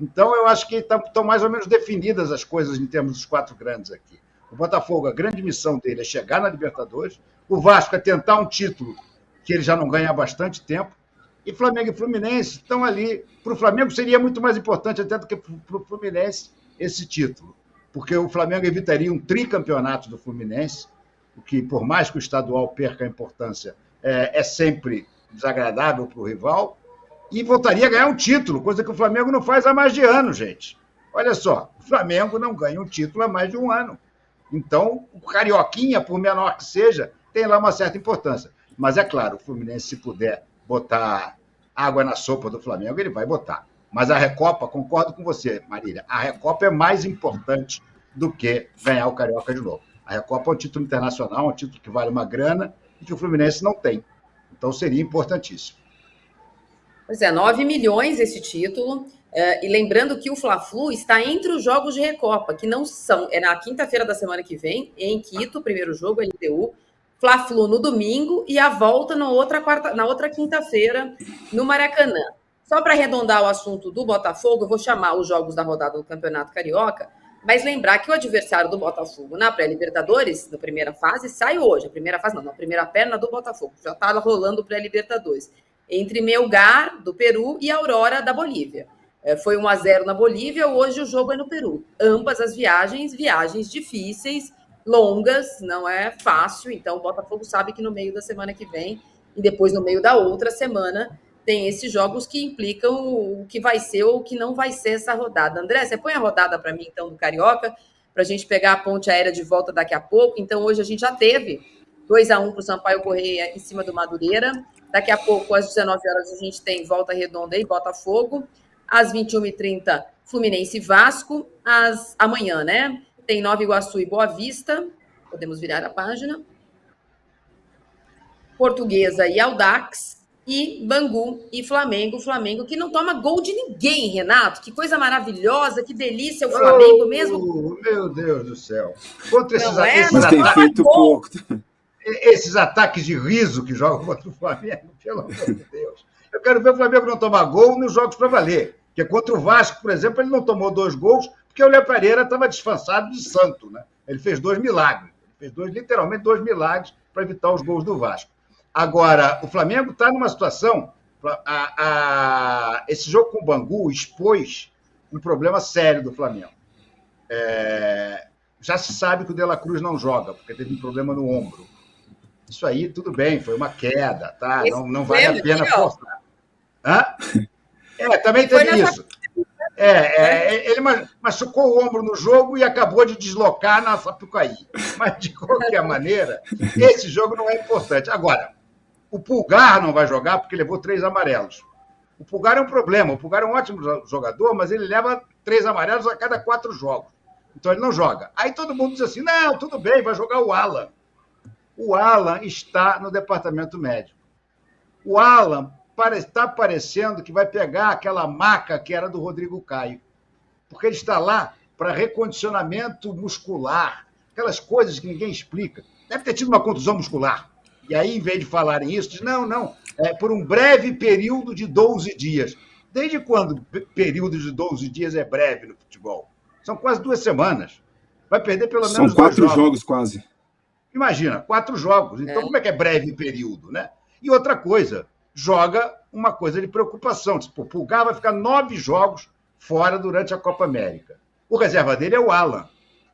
Então, eu acho que estão mais ou menos definidas as coisas em termos dos quatro grandes aqui. O Botafogo, a grande missão dele é chegar na Libertadores. O Vasco é tentar um título que ele já não ganha há bastante tempo. E Flamengo e Fluminense estão ali. Para o Flamengo seria muito mais importante até do que para o Fluminense esse título, porque o Flamengo evitaria um tricampeonato do Fluminense, o que, por mais que o estadual perca a importância, é sempre desagradável para o rival, e voltaria a ganhar um título, coisa que o Flamengo não faz há mais de ano, gente. Olha só, o Flamengo não ganha um título há mais de um ano. Então, o Carioquinha, por menor que seja, tem lá uma certa importância. Mas é claro, o Fluminense, se puder botar água na sopa do Flamengo, ele vai botar. Mas a Recopa, concordo com você, Marília, a Recopa é mais importante do que ganhar o Carioca de novo. A Recopa é um título internacional, um título que vale uma grana e que o Fluminense não tem. Então, seria importantíssimo. Pois é, 9 milhões esse título. E lembrando que o Fla-Flu está entre os jogos de Recopa, que não são. É na quinta-feira da semana que vem, em Quito, primeiro jogo, LDU. Fla-Flu no domingo e a volta na outra quinta-feira, no Maracanã. Só para arredondar o assunto do Botafogo, eu vou chamar os jogos da rodada do Campeonato Carioca, mas lembrar que o adversário do Botafogo na pré-Libertadores, na primeira fase, sai hoje. A primeira fase não, na primeira perna do Botafogo. Já está rolando o pré-Libertadores. Entre Melgar, do Peru, e Aurora, da Bolívia. Foi 1-0 na Bolívia, hoje o jogo é no Peru. Ambas as viagens difíceis, longas, não é fácil. Então, o Botafogo sabe que no meio da semana que vem, e depois no meio da outra semana, tem esses jogos que implicam o que vai ser ou o que não vai ser essa rodada. André, você põe a rodada para mim, então, do Carioca, para a gente pegar a ponte aérea de volta daqui a pouco. Então, hoje a gente já teve 2-1 para o Sampaio Corrêa em cima do Madureira. Daqui a pouco, às 19 horas, a gente tem Volta Redonda e Botafogo. Às 21h30, Fluminense e Vasco. Amanhã, né? Tem Nova Iguaçu e Boa Vista. Podemos virar a página. Portuguesa e Audax. E Bangu e Flamengo. Flamengo que não toma gol de ninguém, Renato. Que coisa maravilhosa, que delícia o Flamengo mesmo. Meu Deus do céu. Contra esses Mas tem feito pouco. Esses ataques de riso que jogam contra o Flamengo, pelo amor de Deus. Eu quero ver o Flamengo não tomar gol nos jogos para valer. Porque contra o Vasco, por exemplo, ele não tomou 2 gols porque o Léo Pereira estava disfarçado de santo, né? Ele fez 2 milagres. Ele fez literalmente 2 milagres para evitar os gols do Vasco. Agora, o Flamengo está numa situação... Esse jogo com o Bangu expôs um problema sério do Flamengo. Já se sabe que o De La Cruz não joga, porque teve um problema no ombro. Isso aí, tudo bem, foi uma queda, tá? Não vale a pena forçar. Hã? Também teve isso. Ele machucou o ombro no jogo e acabou de deslocar na Sapucaí. Mas, de qualquer maneira, esse jogo não é importante. Agora, o Pulgar não vai jogar porque levou 3 amarelos. O Pulgar é um problema. O Pulgar é um ótimo jogador, mas ele leva 3 amarelos a cada 4 jogos. Então, ele não joga. Aí todo mundo diz assim, não, tudo bem, vai jogar o Alan. O Alan está no departamento médico. O Alan está parecendo que vai pegar aquela maca que era do Rodrigo Caio, porque ele está lá para recondicionamento muscular, aquelas coisas que ninguém explica. Deve ter tido uma contusão muscular. E aí, em vez de falarem isso, diz, não, é por um breve período de 12 dias. Desde quando período de 12 dias é breve no futebol? São quase 2 semanas. Vai perder pelo menos 2 jogos. São 4 jogos quase. Imagina, 4 jogos. Então, como é que é breve período, né? E outra coisa, joga uma coisa de preocupação. Tipo, o Pulgar vai ficar 9 jogos fora durante a Copa América. O reserva dele é o Alan.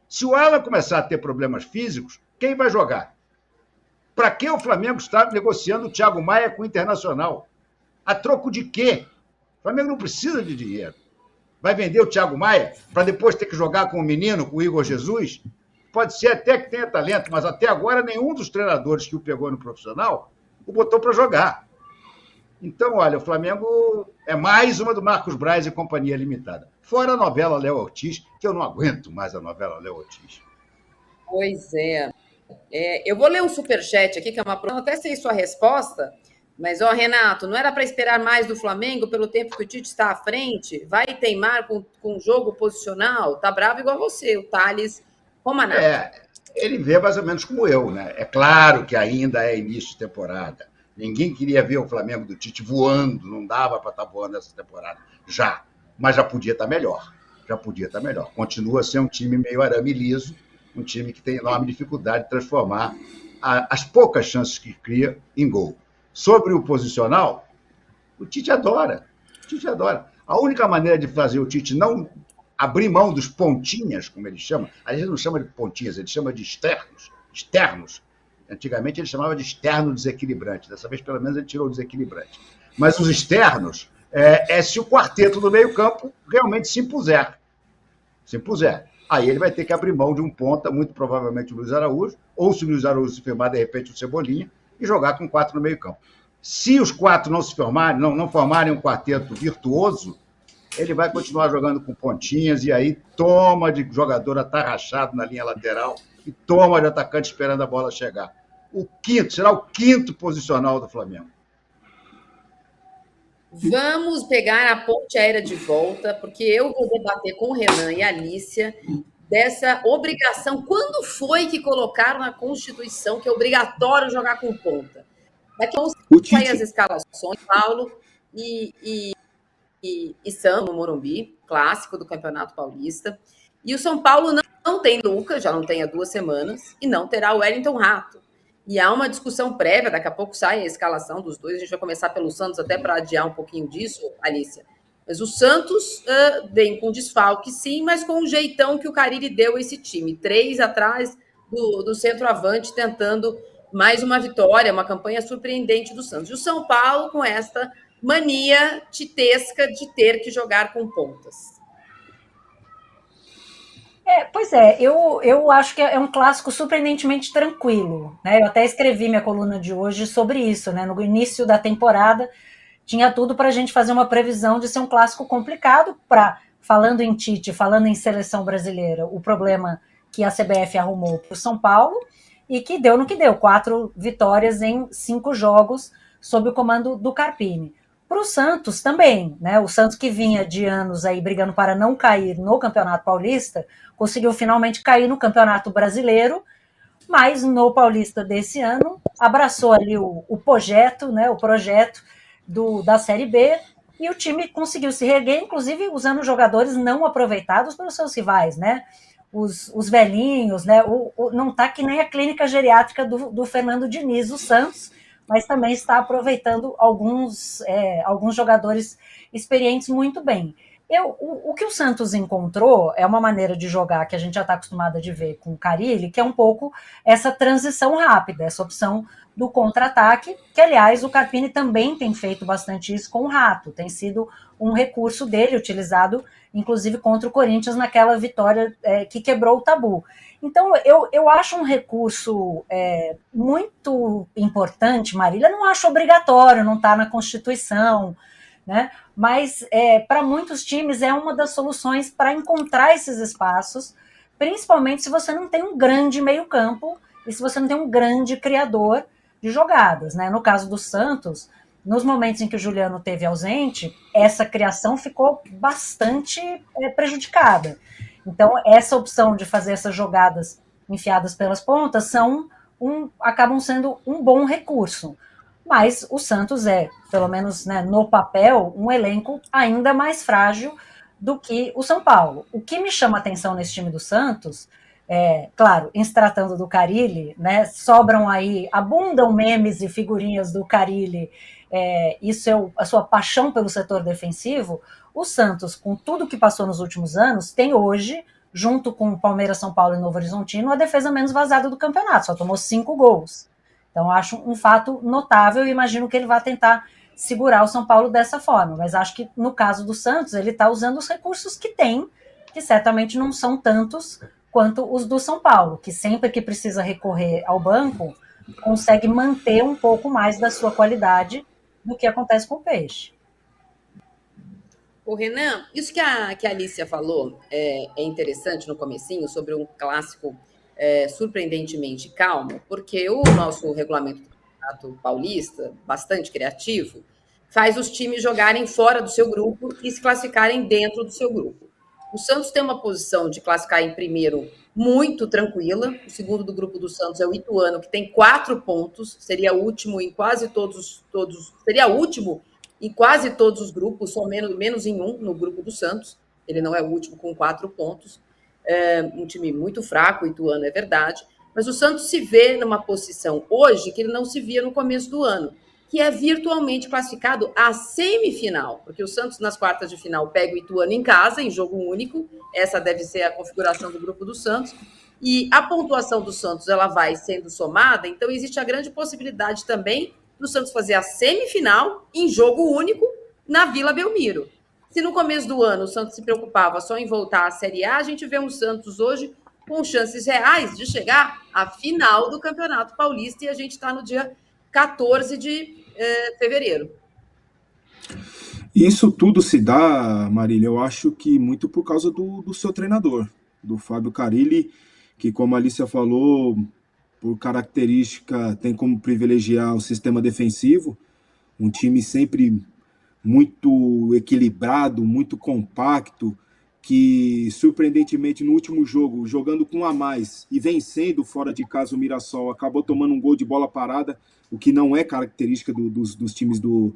Se o Alan começar a ter problemas físicos, quem vai jogar? Para que o Flamengo está negociando o Thiago Maia com o Internacional? A troco de quê? O Flamengo não precisa de dinheiro. Vai vender o Thiago Maia para depois ter que jogar com o menino, com o Igor Jesus? Pode ser até que tenha talento, mas até agora nenhum dos treinadores que o pegou no profissional o botou para jogar. Então, olha, o Flamengo é mais uma do Marcos Braz e Companhia Limitada. Fora a novela Léo Ortiz, que eu não aguento mais a novela Léo Ortiz. Pois é. Eu vou ler um superchat aqui, que é uma... Eu até sei sua resposta, mas, Renato, não era para esperar mais do Flamengo pelo tempo que o Tite está à frente? Vai teimar com o jogo posicional? Tá bravo igual você, o Thales Romanato. Ele vê mais ou menos como eu, né? É claro que ainda é início de temporada. Ninguém queria ver o Flamengo do Tite voando, não dava para estar voando essa temporada. Já. mas já podia estar melhor. Já podia estar melhor. Continua a ser um time meio arame liso, um time que tem enorme dificuldade de transformar as poucas chances que cria em gol. Sobre o posicional, o Tite adora. O Tite adora. A única maneira de fazer o Tite não abrir mão dos pontinhas, como ele chama, a gente não chama de pontinhas, ele chama de externos. Antigamente ele chamava de externo desequilibrante. Dessa vez, pelo menos, ele tirou o desequilibrante. Mas os externos é se o quarteto do meio-campo realmente se impuser. Se impuser. Aí ele vai ter que abrir mão de um ponta, muito provavelmente o Luiz Araújo, ou se o Luiz Araújo se firmar, de repente, o Cebolinha, e jogar com 4 no meio-campo. Se os 4 não se formarem, não formarem um quarteto virtuoso, ele vai continuar jogando com pontinhas, e aí toma de jogador atarrachado na linha lateral, e toma de atacante esperando a bola chegar. Será o quinto posicional do Flamengo. Vamos pegar a ponte aérea de volta, porque eu vou debater com o Renan e a Alícia dessa obrigação. Quando foi que colocaram na Constituição que é obrigatório jogar com ponta? Daqui a uns saem as escalações, Paulo e Santos no Morumbi, clássico do Campeonato Paulista. E o São Paulo não tem Lucas, já não tem há 2 semanas, e não terá o Wellington Rato. E há uma discussão prévia, daqui a pouco sai a escalação dos dois, a gente vai começar pelo Santos até para adiar um pouquinho disso, Alícia. Mas o Santos vem com desfalque, sim, mas com um jeitão que o Carille deu a esse time. 3 atrás do centroavante, tentando mais uma vitória, uma campanha surpreendente do Santos. E o São Paulo com esta mania titesca de ter que jogar com pontas. Pois é, eu acho que é um clássico surpreendentemente tranquilo, né? Eu até escrevi minha coluna de hoje sobre isso, né? No início da temporada tinha tudo para a gente fazer uma previsão de ser um clássico complicado, falando em Tite, falando em seleção brasileira, o problema que a CBF arrumou para o São Paulo e que deu no que deu, 4 vitórias em 5 jogos sob o comando do Carpini. Para o Santos também, né? O Santos que vinha de anos aí brigando para não cair no Campeonato Paulista, conseguiu finalmente cair no Campeonato Brasileiro, mas no Paulista desse ano abraçou ali o projeto, né? O projeto da Série B, e o time conseguiu se reerguer, inclusive usando jogadores não aproveitados pelos seus rivais, né? Os velhinhos, né? Não está que nem a clínica geriátrica do Fernando Diniz, o Santos, mas também está aproveitando alguns jogadores experientes muito bem. O que o Santos encontrou é uma maneira de jogar que a gente já está acostumado a ver com o Carille, que é um pouco essa transição rápida, essa opção do contra-ataque, que, aliás, o Carpini também tem feito bastante isso com o Rato, tem sido um recurso dele, utilizado, inclusive, contra o Corinthians, naquela vitória que quebrou o tabu. Então, eu acho um recurso muito importante, Marília, não acho obrigatório, não está na Constituição, né? Mas para muitos times é uma das soluções para encontrar esses espaços, principalmente se você não tem um grande meio-campo e se você não tem um grande criador de jogadas, né? No caso do Santos, nos momentos em que o Juliano esteve ausente, essa criação ficou bastante prejudicada. Então, essa opção de fazer essas jogadas enfiadas pelas pontas acabam sendo um bom recurso. Mas o Santos pelo menos, né, no papel, um elenco ainda mais frágil do que o São Paulo. O que me chama a atenção nesse time do Santos, claro, em se tratando do Carille, né, abundam memes e figurinhas do Carille, isso é a sua paixão pelo setor defensivo. O Santos, com tudo que passou nos últimos anos, tem hoje, junto com o Palmeiras, São Paulo e Novo Horizontino, a defesa menos vazada do campeonato, só tomou 5 gols. Então, acho um fato notável e imagino que ele vai tentar segurar o São Paulo dessa forma. Mas acho que, no caso do Santos, ele está usando os recursos que tem, que certamente não são tantos quanto os do São Paulo, que sempre que precisa recorrer ao banco, consegue manter um pouco mais da sua qualidade do que acontece com o Peixe. O Renan, isso que a Alícia falou é interessante no comecinho, sobre um clássico surpreendentemente calmo, porque o nosso regulamento do Campeonato Paulista, bastante criativo, faz os times jogarem fora do seu grupo e se classificarem dentro do seu grupo. O Santos tem uma posição de classificar em primeiro muito tranquila. O segundo do grupo do Santos é o Ituano, que tem 4 pontos, seria o último em quase todos, seria o último em quase todos os grupos, só menos em um, no grupo do Santos. Ele não é o último com 4 pontos. É um time muito fraco, o Ituano, é verdade. Mas o Santos se vê numa posição hoje que ele não se via no começo do ano, que é virtualmente classificado à semifinal, porque o Santos, nas quartas de final, pega o Ituano em casa, em jogo único. Essa deve ser a configuração do grupo do Santos. E a pontuação do Santos ela vai sendo somada, então existe a grande possibilidade também do Santos fazer a semifinal em jogo único na Vila Belmiro. Se no começo do ano o Santos se preocupava só em voltar à Série A, a gente vê um Santos hoje com chances reais de chegar à final do Campeonato Paulista, e a gente está no dia 14 de fevereiro. Isso tudo se dá, Marília, eu acho que muito por causa do seu treinador, do Fábio Carille, que, como a Alicia falou, por característica, tem como privilegiar o sistema defensivo, um time sempre muito equilibrado, muito compacto, que, surpreendentemente, no último jogo, jogando com um a mais e vencendo fora de casa o Mirassol, acabou tomando um gol de bola parada, o que não é característica dos times do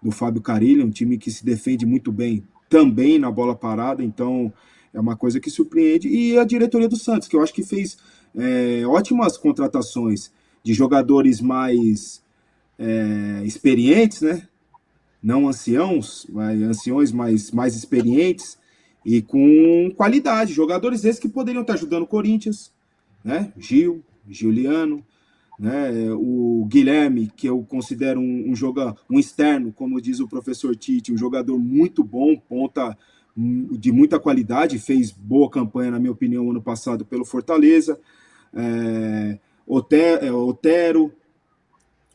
Fábio Carille, um time que se defende muito bem também na bola parada, então é uma coisa que surpreende. E a diretoria do Santos, que eu acho que fez ótimas contratações de jogadores mais experientes, né? Não anciãos, mas anciões mais experientes e com qualidade. Jogadores esses que poderiam estar ajudando o Corinthians, né? Giuliano, né? O Guilherme, que eu considero um externo, como diz o professor Tite, um jogador muito bom, ponta de muita qualidade, fez boa campanha, na minha opinião, ano passado pelo Fortaleza. Otero,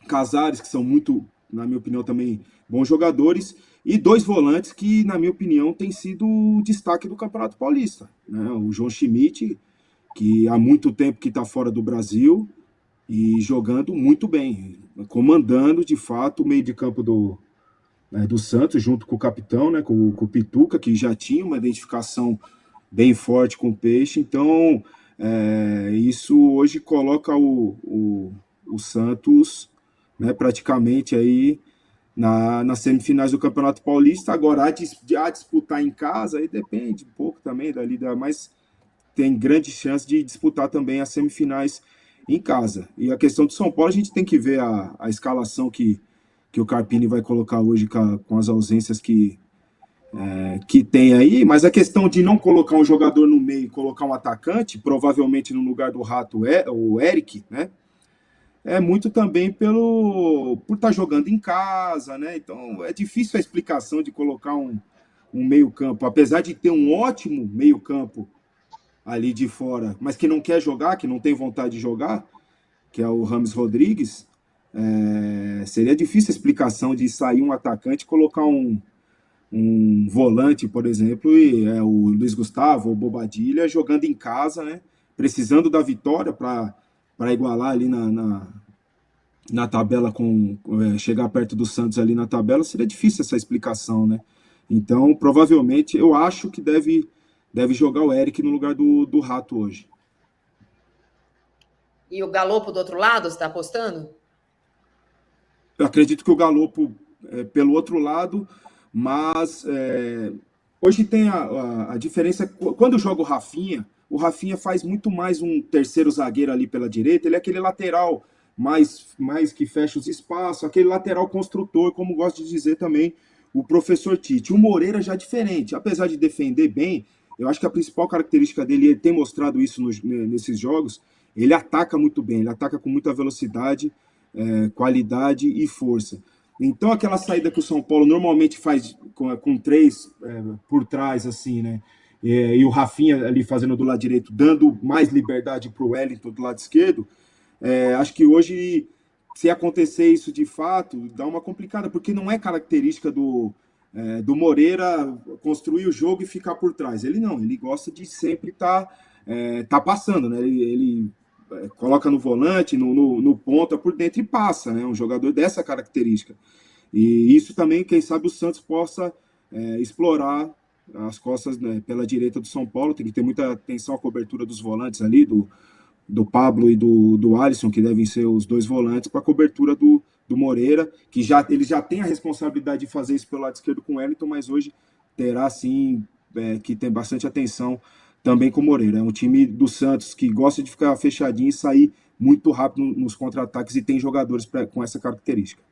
Casares, que são muito, na minha opinião, também bons jogadores, e 2 volantes que, na minha opinião, tem sido o destaque do Campeonato Paulista, né? O João Schmidt, que há muito tempo que está fora do Brasil e jogando muito bem, comandando, de fato, o meio de campo do Santos, junto com o capitão, né, com o Pituca, que já tinha uma identificação bem forte com o Peixe. Então, isso hoje coloca o Santos, né, praticamente aí nas semifinais do Campeonato Paulista. Agora, a disputar em casa, aí depende um pouco também mas tem grande chance de disputar também as semifinais em casa. E a questão do São Paulo, a gente tem que ver a escalação que o Carpini vai colocar hoje com as ausências que tem aí, mas a questão de não colocar um jogador no meio e colocar um atacante, provavelmente no lugar do Rato, o Eric, né? É muito também por estar jogando em casa, né? Então é difícil a explicação de colocar um meio-campo, apesar de ter um ótimo meio-campo ali de fora, mas que não quer jogar, que não tem vontade de jogar, que é o Rames Rodrigues. Seria difícil a explicação de sair um atacante e colocar um volante, por exemplo, e o Luiz Gustavo ou Bobadilha jogando em casa, né? Precisando da vitória para igualar ali na tabela, chegar perto do Santos ali na tabela. Seria difícil essa explicação, né? Então, provavelmente, eu acho que deve jogar o Eric no lugar do Rato hoje. E o Galopo do outro lado, você está apostando? Eu acredito que o Galopo pelo outro lado, mas hoje tem a diferença. Quando joga o Rafinha faz muito mais um terceiro zagueiro ali pela direita. Ele é aquele lateral mais que fecha os espaços, aquele lateral construtor, como gosta de dizer também o professor Tite. O Moreira já é diferente, apesar de defender bem. Eu acho que a principal característica dele, ele tem mostrado isso nesses jogos, ele ataca muito bem, ele ataca com muita velocidade, qualidade e força. Então, aquela saída que o São Paulo normalmente faz com 3 por trás, assim, né? E o Rafinha ali fazendo do lado direito, dando mais liberdade para o Wellington do lado esquerdo, acho que hoje, se acontecer isso de fato, dá uma complicada, porque não é característica do Moreira construir o jogo e ficar por trás. Ele não, ele gosta de sempre tá passando, né? Ele coloca no volante, no ponta, por dentro e passa, né? Um jogador dessa característica. E isso também, quem sabe, o Santos possa explorar as costas, né, pela direita do São Paulo. Tem que ter muita atenção à cobertura dos volantes ali, do Pablo e do Alisson, que devem ser os 2 volantes, para a cobertura do do Moreira, que ele já tem a responsabilidade de fazer isso pelo lado esquerdo com o Wellington, mas hoje terá, sim, que ter bastante atenção também com o Moreira. É um time do Santos que gosta de ficar fechadinho e sair muito rápido nos contra-ataques e tem jogadores com essa característica.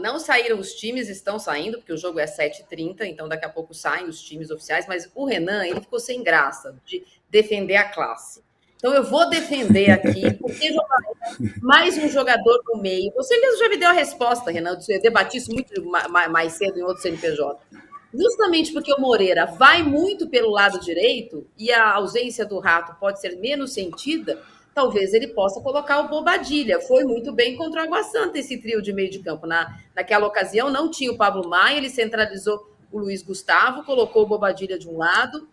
Não saíram os times, estão saindo, porque o jogo é 7h30, então daqui a pouco saem os times oficiais, mas o Renan, ele ficou sem graça de defender a classe. Então eu vou defender aqui, porque mais um jogador no meio. Você mesmo já me deu a resposta, Renan, eu debati isso muito mais cedo em outro CNPJ. Justamente porque o Moreira vai muito pelo lado direito e a ausência do Rato pode ser menos sentida, talvez ele possa colocar o Bobadilha. Foi muito bem contra o Água Santa esse trio de meio de campo. Naquela ocasião não tinha o Pablo Maia, ele centralizou o Luiz Gustavo, colocou o Bobadilha de um lado,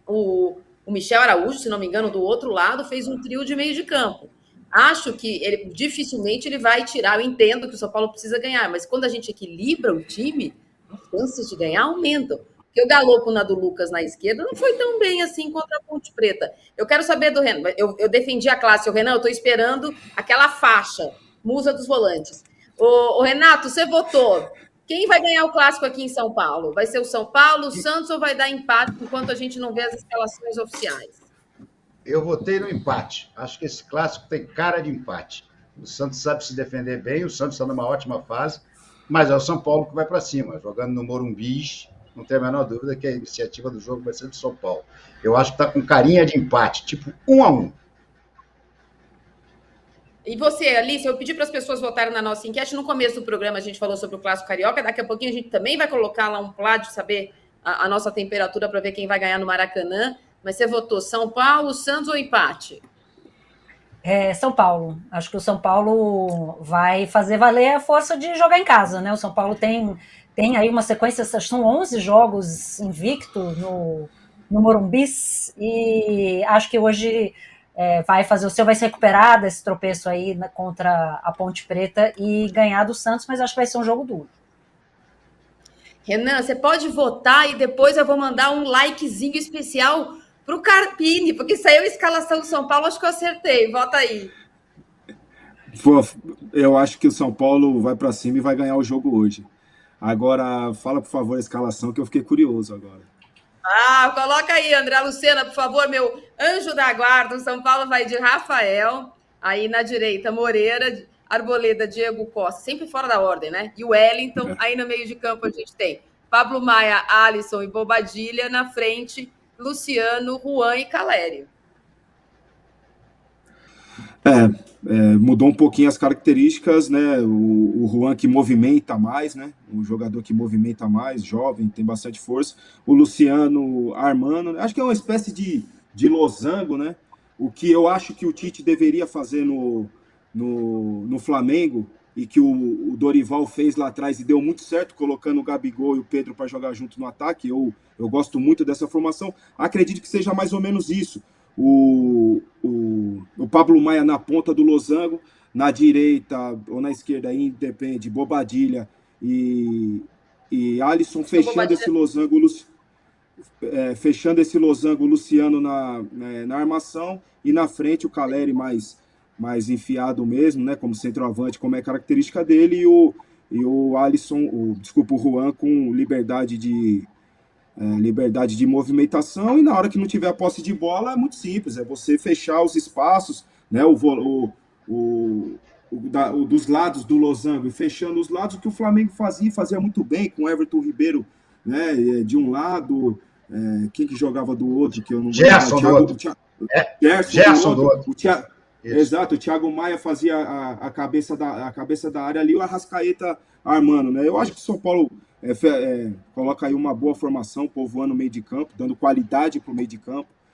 o Michel Araújo, se não me engano, do outro lado, fez um trio de meio de campo. Acho que dificilmente ele vai tirar. Eu entendo que o São Paulo precisa ganhar, mas quando a gente equilibra o time, as chances de ganhar aumentam. Porque o galopo do Lucas na esquerda não foi tão bem assim contra a Ponte Preta. Eu quero saber do Renan. Eu defendi a classe. O Renan, eu estou esperando aquela faixa, musa dos volantes. O Renato, você votou. Quem vai ganhar o clássico aqui em São Paulo? Vai ser o São Paulo, o Santos, ou vai dar empate enquanto a gente não vê as escalações oficiais? Eu votei no empate. Acho que esse clássico tem cara de empate. O Santos sabe se defender bem, o Santos está numa ótima fase, mas é o São Paulo que vai para cima, jogando no Morumbi. Não tem a menor dúvida que a iniciativa do jogo vai ser do São Paulo. Eu acho que está com carinha de empate, tipo 1-1. E você, Alice, eu pedi para as pessoas votarem na nossa enquete. No começo do programa a gente falou sobre o Clássico Carioca. Daqui a pouquinho a gente também vai colocar lá um plano de saber a nossa temperatura para ver quem vai ganhar no Maracanã. Mas você votou São Paulo, Santos ou empate? São Paulo. Acho que o São Paulo vai fazer valer a força de jogar em casa, né? O São Paulo tem aí uma sequência, são 11 jogos invictos no Morumbi, e acho que hoje vai fazer o seu, vai se recuperar desse tropeço aí contra a Ponte Preta e ganhar do Santos, mas acho que vai ser um jogo duro. Renan, você pode votar e depois eu vou mandar um likezinho especial para o Carpini, porque saiu a escalação do São Paulo, acho que eu acertei. Vota aí. Eu acho que o São Paulo vai para cima e vai ganhar o jogo hoje. Agora, fala, por favor, a escalação, que eu fiquei curioso agora. Coloca aí, André Lucena, por favor, meu anjo da guarda. O São Paulo vai de Rafael, aí na direita, Moreira, Arboleda, Diego Costa, sempre fora da ordem, né? E o Wellington, aí no meio de campo a gente tem Pablo Maia, Alisson e Bobadilha, na frente, Luciano, Juan e Calério. Mudou um pouquinho as características, né? O Juan que movimenta mais, né? Um jogador que movimenta mais, jovem, tem bastante força. O Luciano armando, acho que é uma espécie de losango, né? O que eu acho que o Tite deveria fazer no Flamengo, e que o Dorival fez lá atrás e deu muito certo, colocando o Gabigol e o Pedro para jogar junto no ataque. Eu gosto muito dessa formação. Acredito que seja mais ou menos isso. O Pablo Maia na ponta do losango, na direita ou na esquerda, aí depende, Bobadilha e Alisson fechando esse losango, o Luciano na armação, e na frente o Caleri mais enfiado mesmo, né, como centroavante, como é característica dele, e o Alisson, o Juan com liberdade de movimentação, e na hora que não tiver a posse de bola é muito simples, é você fechar os espaços, né, dos lados do losango, e fechando os lados, o que o Flamengo fazia muito bem, com Everton Ribeiro, né, de um lado, quem que jogava do outro, que eu não lembro. Gerson do outro. Exato, o Thiago Maia fazia a cabeça da área ali, o Arrascaeta armando, né? Eu acho que o São Paulo coloca aí uma boa formação, povoando o meio de campo, dando qualidade para o meio de campo,